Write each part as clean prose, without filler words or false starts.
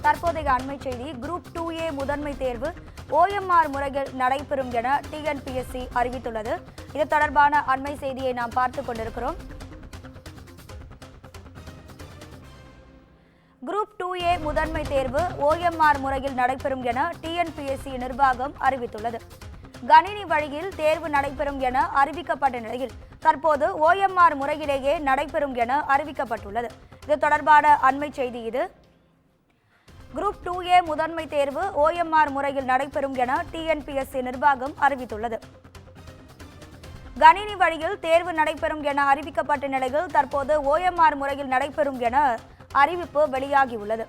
தற்போதைய அண்மை செய்தி. குரூப் 2A முதன்மை தேர்வு OMR முறையில் நடைபெறும் என TNPSC அறிவித்துள்ளது. இது தொடர்பான அண்மை செய்தியை நாம் பார்த்துக் கொண்டிருக்கிறோம். குரூப் 2A முதன்மை தேர்வு OMR முறையில் நடைபெறும் என TNPSC நிர்வாகம் அறிவித்துள்ளது. கணினி வழியில் தேர்வு நடைபெறும் என அறிவிக்கப்பட்ட நிலையில் தற்போது OMR முறையிலேயே நடைபெறும் என அறிவிக்கப்பட்டுள்ளது. இது தொடர்பான அண்மை செய்தி இது. குரூப் 2A முதன்மை தேர்வு OMR முறையில் நடைபெறும் என TNPSC நிர்வாகம் அறிவித்துள்ளது. கணினி வழியில் தேர்வு நடைபெறும் என அறிவிக்கப்பட்ட நிலையில் தற்போது OMR முறையில் நடைபெறும் என அறிவிப்பு வெளியாகியுள்ளது.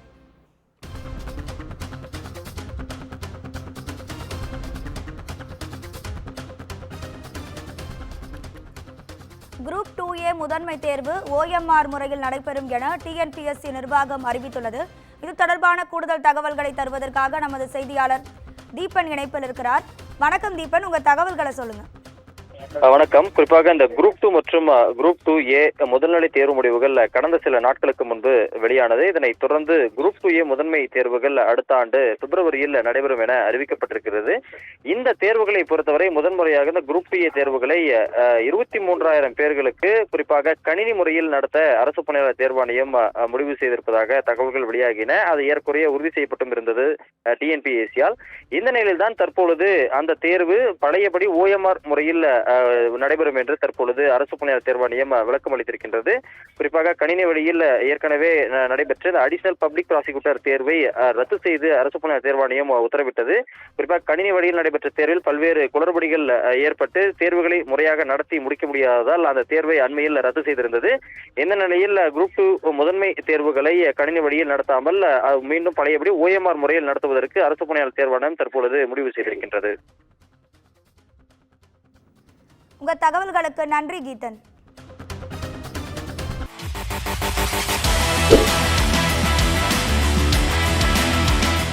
குரூப் 2A முதன்மை தேர்வு OMR முறையில் நடைபெறும் என TNPSC நிர்வாகம் அறிவித்துள்ளது. இது தொடர்பான கூடுதல் தகவல்களை தருவதற்காக நமது செய்தியாளர் தீபன் இணைப்பில் இருக்கிறார். வணக்கம் தீபன், உங்க தகவல்களை சொல்லுங்க. வணக்கம். குறிப்பாக இந்த குரூப் 2 மற்றும் குரூப் 2A முதல்நிலை தேர்வு முடிவுகள் கடந்த சில நாட்களுக்கு முன்பு வெளியானது. இதனைத் தொடர்ந்து குரூப் 2A முதன்மை தேர்வுகள் அடுத்த ஆண்டு பிப்ரவரியில் நடைபெறும் என அறிவிக்கப்பட்டிருக்கிறது. இந்த தேர்வுகளை பொறுத்தவரை முதன்முறையாக இந்த குரூப் 2A தேர்வுகளை 23,000 பேர்களுக்கு குறிப்பாக கணினி முறையில் நடத்த அரசு பணியாளர் தேர்வாணையம் முடிவு செய்திருப்பதாக தகவல்கள் வெளியாகின. அது ஏற்குறைய உறுதி செய்யப்பட்டும் இருந்தது TNPSC-யால். இந்த நிலையில்தான் தற்பொழுது அந்த தேர்வு பழையபடி OMR முறையில் நடைபெறும் என்று தற்பொழுது அரசு பணியாளர் தேர்வாணையம் விளக்கம் அளித்திருக்கின்றது. குறிப்பாக கணினி வழியில் ஏற்கனவே நடைபெற்ற அடிஷனல் பப்ளிக் ப்ராசிக்யூட்டர் தேர்வை ரத்து செய்து அரசு பணியாளர் தேர்வாணையம் உத்தரவிட்டது. குறிப்பாக கணினி வழியில் நடைபெற்ற தேர்வில் பல்வேறு குளறுபடிகள் ஏற்பட்டு தேர்வுகளை முறையாக நடத்தி முடிக்க முடியாததால் அந்த தேர்வை அண்மையில் ரத்து செய்திருந்தது. இந்த நிலையில் குரூப் 2 முதன்மை தேர்வுகளை கணினி வழியில் நடத்தாமல் மீண்டும் பழையபடி OMR முறையில் நடத்துவதற்கு அரசு பணியாளர் தேர்வாணையம் தற்பொழுது முடிவு செய்திருக்கின்றது. உங்க தகவல்களுக்கு நன்றி கீதன்.